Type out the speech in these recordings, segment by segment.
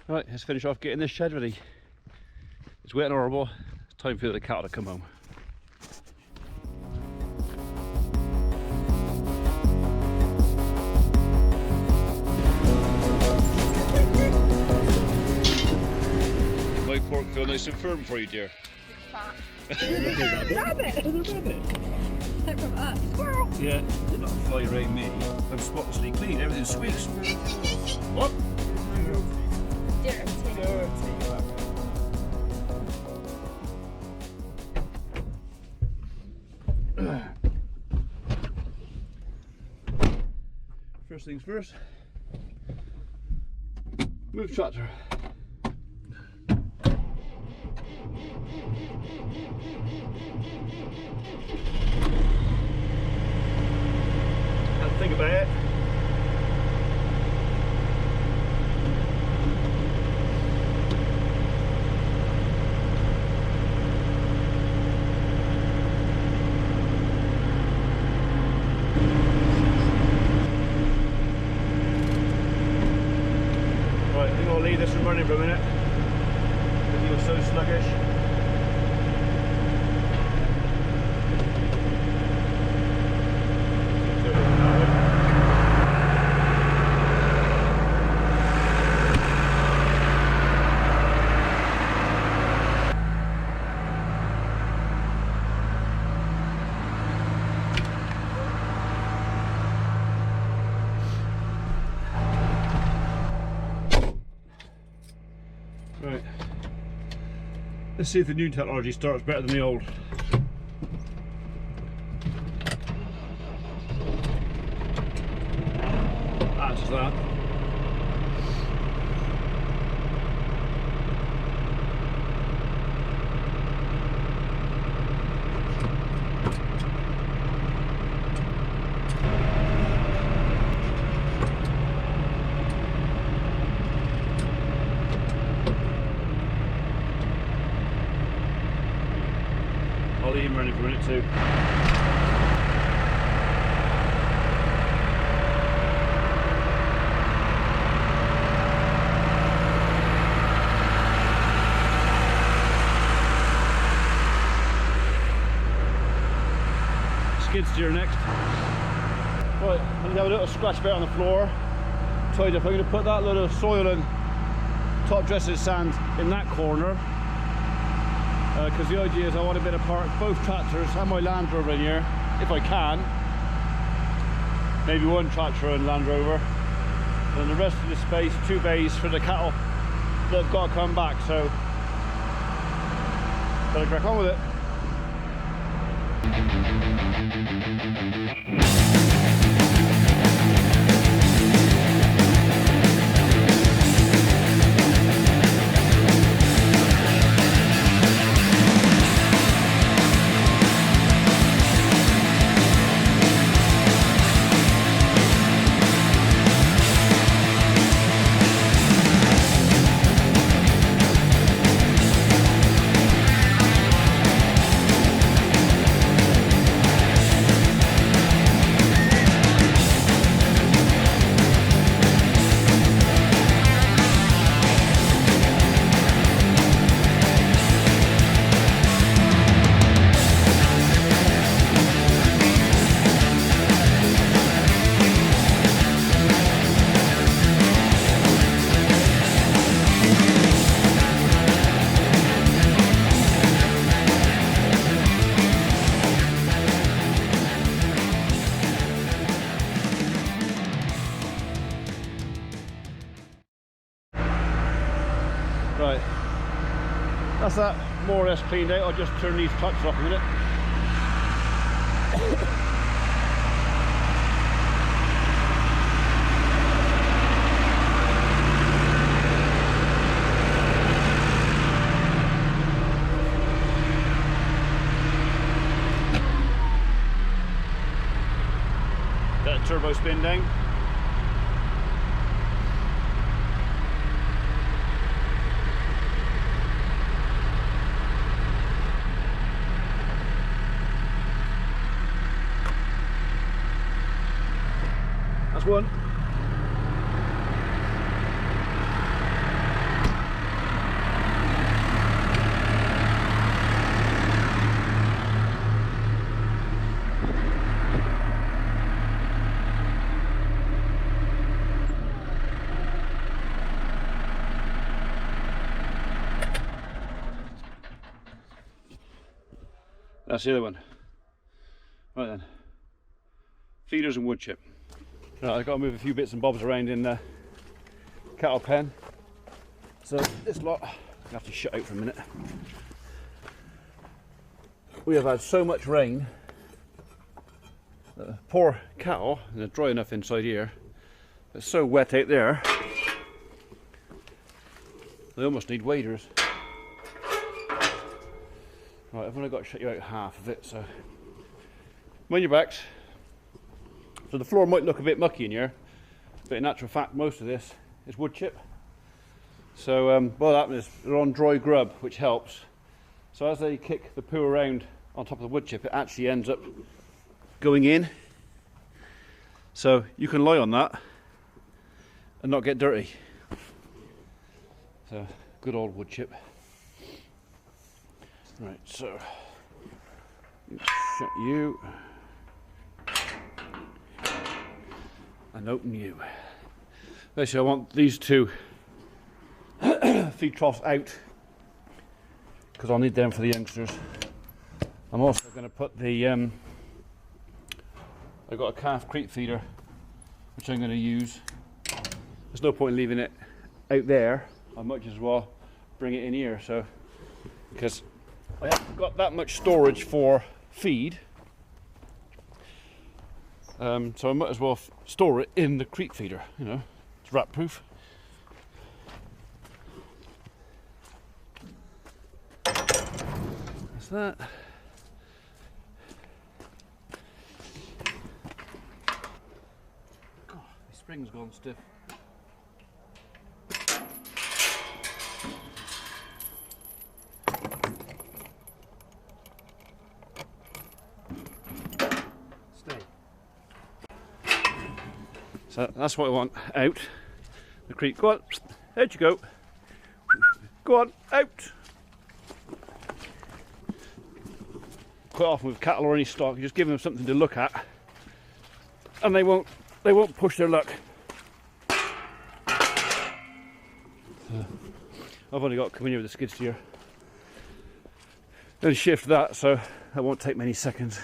Right, let's finish off getting this shed ready. It's wet and horrible. It's time for the cattle to come home. My pork feel nice and firm for you, dear. Rabbit! Like from us. Squirrel! Yeah, they're not fly around me. I'm spotlessly clean, everything squeaks. What? Dirty. First things first, move tractor. And think about it. Right, I think I'll leave this one running for a minute because he was so sluggish. Right, let's see if the new technology starts better than the old. Answers that. I'll leave him running for a minute too. Skid steer next. Right, I'm going to have a little scratch bit on the floor. Tied up. I'm going to put that little soil and top dressing sand in that corner. Because the idea is I want to bit apart both tractors and my Land Rover in here, if I can. Maybe one tractor and Land Rover. And the rest of the space, 2 bays for the cattle that have got to come back, so better crack on with it. Right, that's that more or less cleaned out. I'll just turn these tractors off a minute. Get the turbo spin down. That's one. That's the other one. Right then. Feeders and wood chip. Right, I've got to move a few bits and bobs around in the cattle pen. So this lot, I have to shut out for a minute. We have had so much rain that the poor cattle, and they're dry enough inside here, it's so wet out there, they almost need waders. Right, I've only got to shut you out half of it, so mind your backs. So the floor might look a bit mucky in here, but in actual fact most of this is wood chip. So what happens is they're on dry grub, which helps. So as they kick the poo around on top of the wood chip, it actually ends up going in. So you can lie on that and not get dirty. So good old wood chip. Right, so shut you and open you. Basically, I want these two feed troughs out because I'll need them for the youngsters. I'm also going to put the I've got a calf creep feeder which I'm going to use. There's no point in leaving it out there. I might as well bring it in here, so because I haven't got that much storage for feed, so I might as well store it in the creep feeder. You know, it's rat proof. That's that. God, the spring's gone stiff. So that's what I want out the creek. Go on, out you go. Go on, out. Quite often with cattle or any stock, you just give them something to look at, and they won't push their luck. So I've only got to come in here with the skid steer, then shift that, so that won't take many seconds.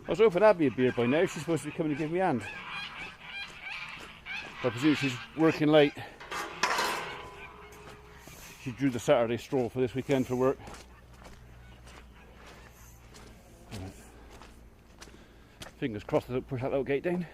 I was hoping Abby would be here by now. She's supposed to be coming to give me a hand. I presume she's working late. She drew the Saturday stroll for this weekend for work. Fingers crossed I don't push that little gate down.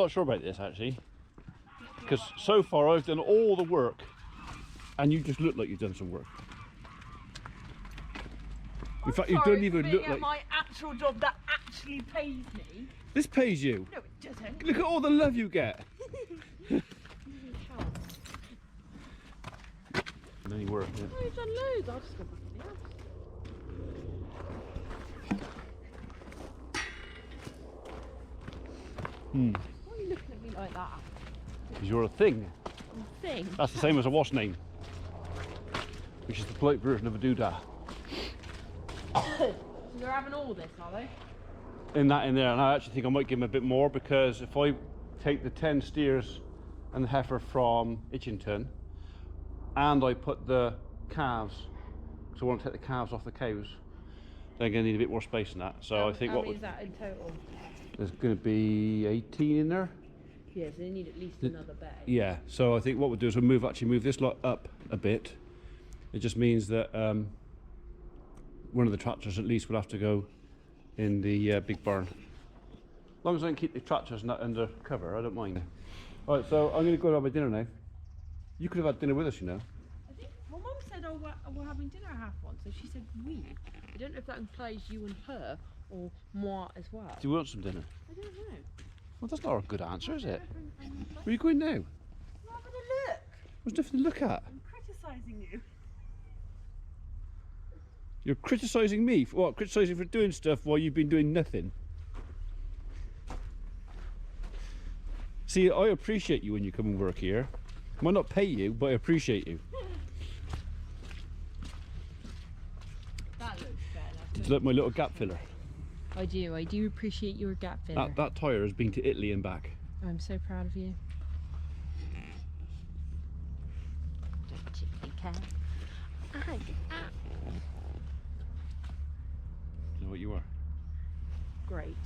not sure about this actually, because so far I've done all the work, and you just look like you've done some work. In fact, you don't even look like my actual job that actually pays me. this pays you. No, it doesn't. Look at all the love you get. Any work? Yeah. Oh, you've done loads. I'll just go back in the house. Why are you looking at me like that? Because you're a thing. Thing. That's the same as a wash name, which is the polite version of a doodah. So they're having all this, are they? In there, and I actually think I might give him a bit more, because if I take the 10 steers and the heifer from Itchington, and I put the calves, because I want to take the calves off the cows, they're going to need a bit more space than that. So I think how what many is that in total? there's going to be 18 in there. Yeah, so they need at least another bay. Yeah. So I think what we'll do is we'll actually move this lot up a bit. It just means that one of the tractors at least will have to go in the big barn. As long as I can keep the tractors not under cover, I don't mind. All right, so I'm going to go and have my dinner now. You could have had dinner with us, you know. I think my mum said, oh, we're having dinner at 1:30, so she said we. I don't know if that implies you and her, or moi as well. Do you want some dinner? I don't know. Well, that's not a good answer, is it? I'm Where are you going now? having a look. There's nothing to look at. I'm criticising you. You're criticising me for what? Criticising for doing stuff while you've been doing nothing. See, I appreciate you when you come and work here. I might not pay you, but I appreciate you. That looks better. It's like my little gap filler. I do appreciate your gap filler. That tyre has been to Italy and back. I'm so proud of you. Chicken cat. You know what you are? Great.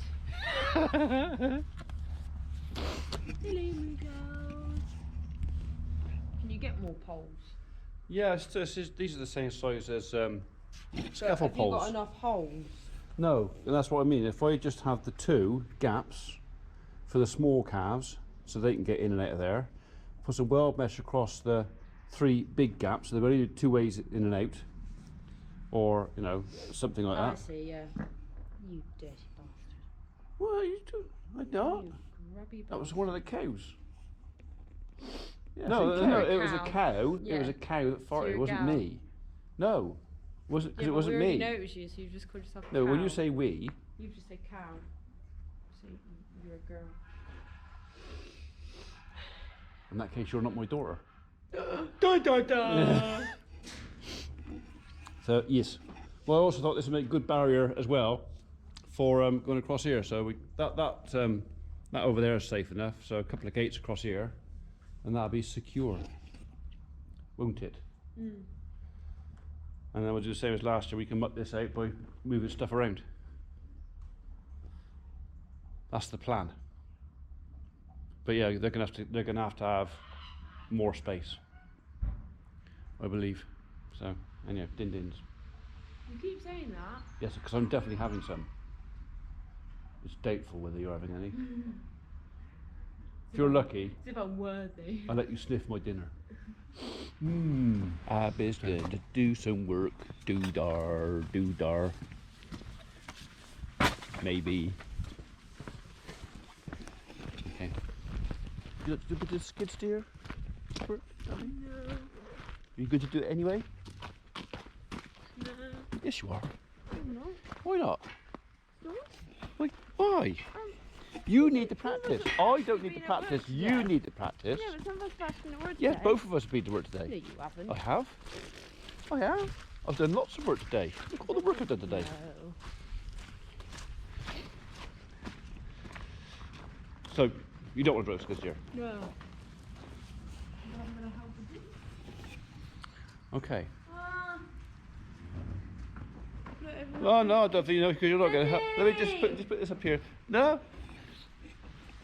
Silly me girls. Can you get more poles? Yeah, these are the same size as scaffold Have you poles. got enough holes? No, and that's what I mean. If I just have the 2 gaps for the small calves, so they can get in and out of there, put some weld mesh across the 3 big gaps, so they've only 2 ways in and out, or you know, something like I that. see, yeah. You dirty bastard. What are you doing? I don't. You grubby That was bastard. one of the cows. Yeah, No, it was a cow. Yeah. It was a cow that farted. you're It a wasn't gal. me. No, wasn't because Yeah, it wasn't we already me. know it was you, so you just called yourself a No, cow. when you say we, You just say cow. So you're a girl. in that case, you're not my daughter. So yes, well, I also thought this would make a good barrier as well for going across here. So that over there is safe enough. So a couple of gates across here, and that'll be secure, won't it? Mm. And then we'll do the same as last year. We can muck this out by moving stuff around. That's the plan. But yeah, they're gonna have to have more space, I believe. So anyway, din-dins. You keep saying that. Yes, because I'm definitely having some. It's doubtful whether you're having any. If you're lucky, As if I'm worthy. I'll let you sniff my dinner. I best to do some work. Doodar. Maybe. Okay. You like to do a bit of skid steer? No. You good to do it anyway? No. Yes, you are. I'm not. Why not? No. Why? You need to practice. I don't need to been at practice. work You today. need to practice. Yeah, but some of us practicing at work Yes, today. both of us have been to work No, today. you haven't. I have. I've done lots of work today. Look at all the work I've done today. No. So, you don't want to drive skid steer? No. I'm gonna help you. Okay. Not everyone. Oh no, I don't think you know because you're not going to help. Let me just put this up here. No.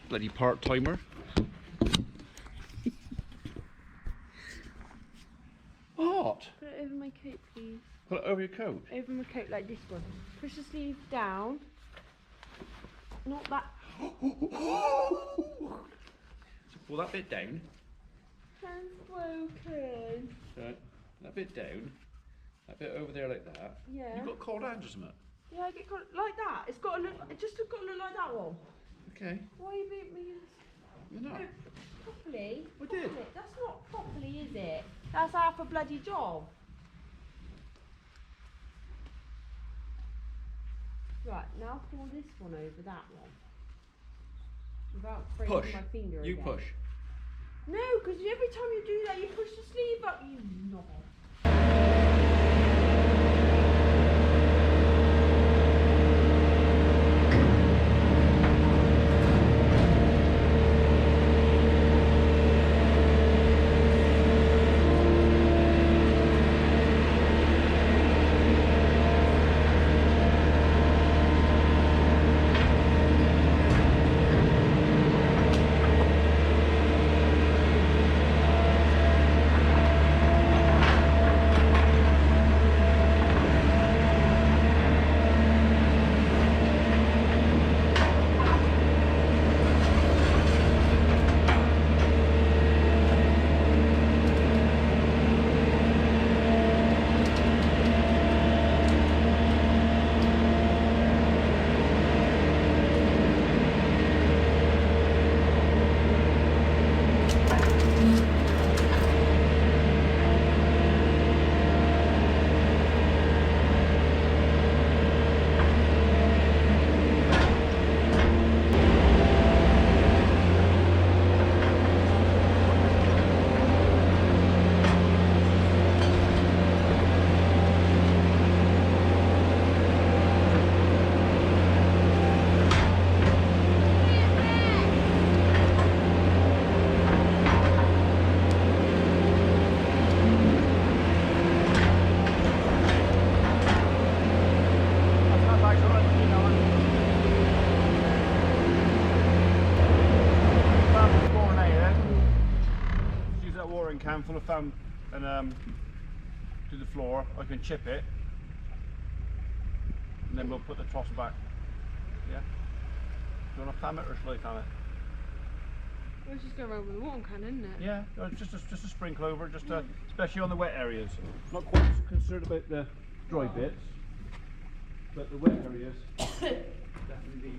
Bloody part timer. What? Put it over my coat, please. Put it over your coat. Over my coat like this one. Push the sleeve down. Not that So pull that bit down. Hand's broken. Right. That bit down. That bit over there like that. Yeah. You've got cold hands or something. Yeah, I get like that. It's got to look. It just got to look like that one. Okay. Why are you being me? You're not. No, properly. I did. Properly. That's not properly, is it? That's half a bloody job. Right, now pull this one over that one. Without breaking Push. my finger You again. push. No, because every time you do that, you push the sleeve up, you knob. Can full of foam and to the floor. I can chip it, and then we'll put the truss back. Yeah. Do you want to fam it or shall I fam it? Well, it's just go around with a water can, isn't it? Yeah, just a sprinkle over, especially on the wet areas. Not quite so concerned about the dry bits, but the wet areas definitely.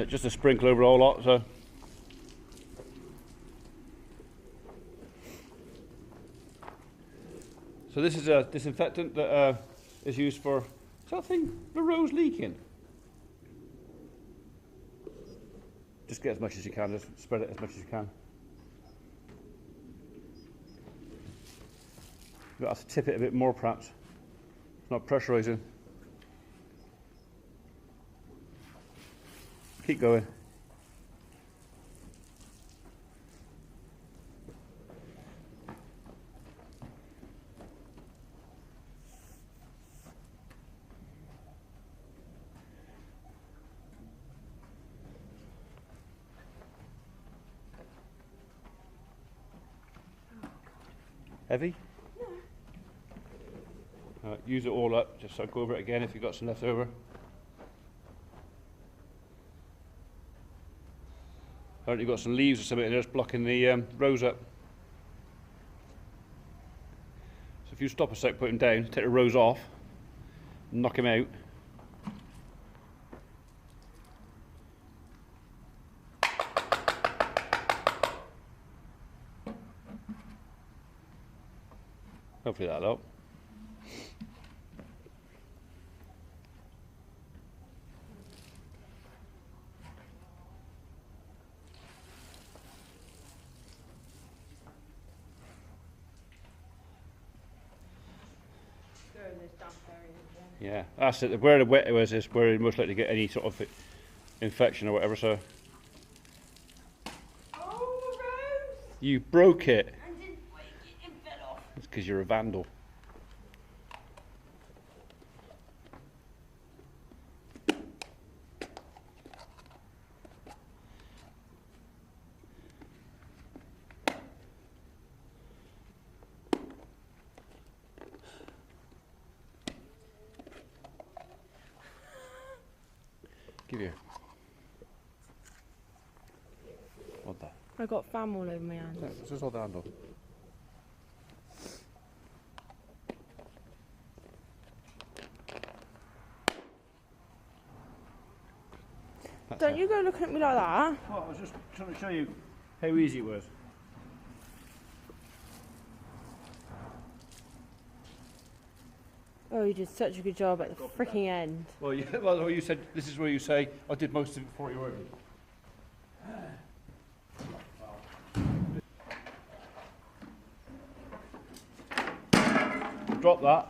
Just a sprinkle over a whole lot. So this is a disinfectant that is used for. Is that thing the rose leaking? Just get as much as you can. Just spread it as much as you can. You've got to tip it a bit more, perhaps. It's not pressurising. Keep going. Heavy? No. Use it all up, just go over it again if you've got some left over. Apparently you've got some leaves or something in there that's blocking the rows up. So if you stop a sec, put him down, take the rows off, knock him out. Hopefully that'll help. Yeah, that's it. Where the wet was is where you're most likely to get any sort of infection or whatever. So. Oh, Rose! You broke it. I didn't break it, it fell off. It's because you're a vandal. Give you. I got fam all over my hands. Let's just hold the handle. Don't you go looking at me like that. Well, I was just trying to show you how easy it was. Oh, you did such a good job at the freaking end. Well, well, you said this is where you say I did most of it before you were. Drop that.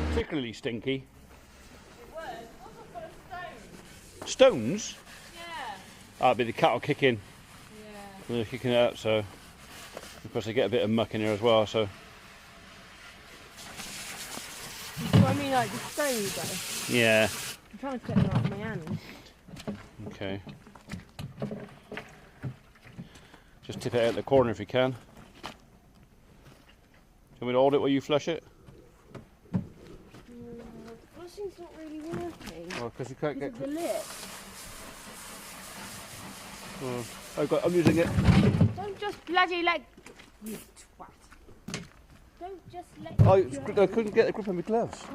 Particularly stinky. It was. Also full of stones. Stones? Yeah. That'd be the cattle kicking. Yeah. And they're kicking it out, so of course they get a bit of muck in here as well. So So I mean, like the stones though. yeah. I'm trying to clip them out of my hand. Okay. Just tip it out the corner if you can. Do you want me to hold it while you flush it? Flushing's not really working. Well, because you can't Because get. of the lip. Oh, I'm using it. Don't just bloody let. You twat. Don't just let. I couldn't get a grip on my gloves.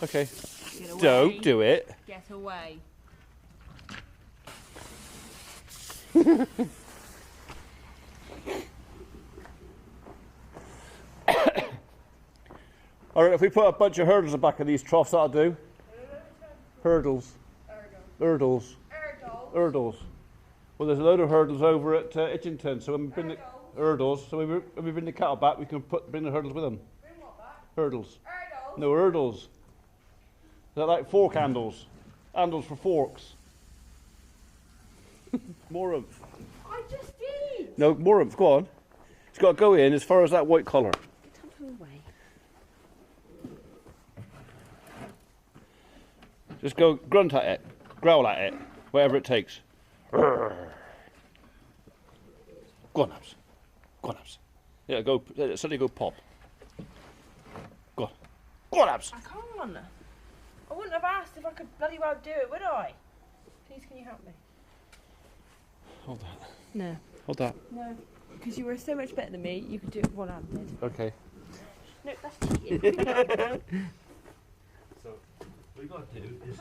Okay. Get away. Don't do it. Get away. Alright, if we put a bunch of hurdles at the back of these troughs, that'll do. Hurdles. Hurdles. Hurdles. Well, there's a load of hurdles over at Itchington, so when we bring the hurdles, so when we bring the cattle back, we can bring the hurdles with them. Bring what back? Hurdles. Hurdles? No, hurdles. They're like fork handles. Handles for forks. More oomph. I just did. No, more oomph, go on. It's got to go in as far as that white collar. Tuck them away. Just go grunt at it, growl at it, whatever it takes. Go on, Abs. Go on, Abs. Yeah, go. Suddenly go pop. Go on. Go on, Abs. I can't. I wouldn't have asked if I could bloody well do it, would I? Please, can you help me? Hold that. No. Hold that. No. Because you were so much better than me, you could do it one-handed. Okay. No, that's cheating. So, what you got to do is.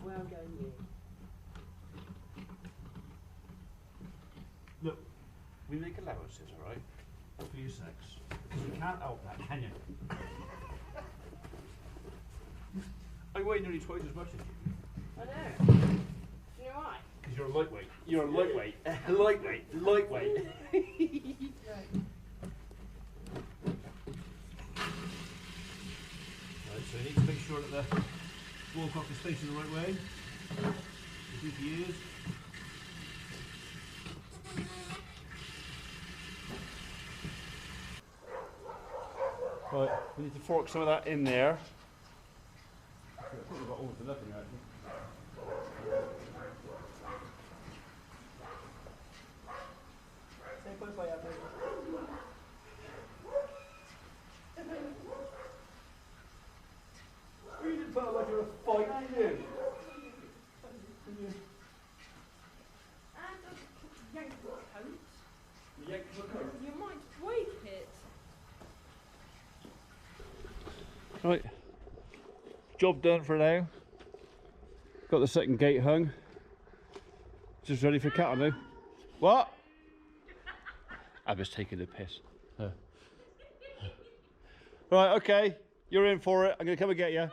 Well done, you. Look, we make allowances, all right, for your sex. Because you can't help that, can you? I weigh nearly twice as much as you. I know. You know why? Because you're a lightweight. You're a lightweight. Lightweight. Right, so you need to make sure that the woolcock is facing the right way. The goofy ears. Right, we need to fork some of that in there. I think we've got almost enough in there, actually. You didn't put it like you're a fight, did you? Yank the coat. Yank the coat. You might break it. Right, job done for now. Got the second gate hung. Just ready for cat now. What? I was taking the piss. Right, okay, you're in for it. I'm going to come and get you.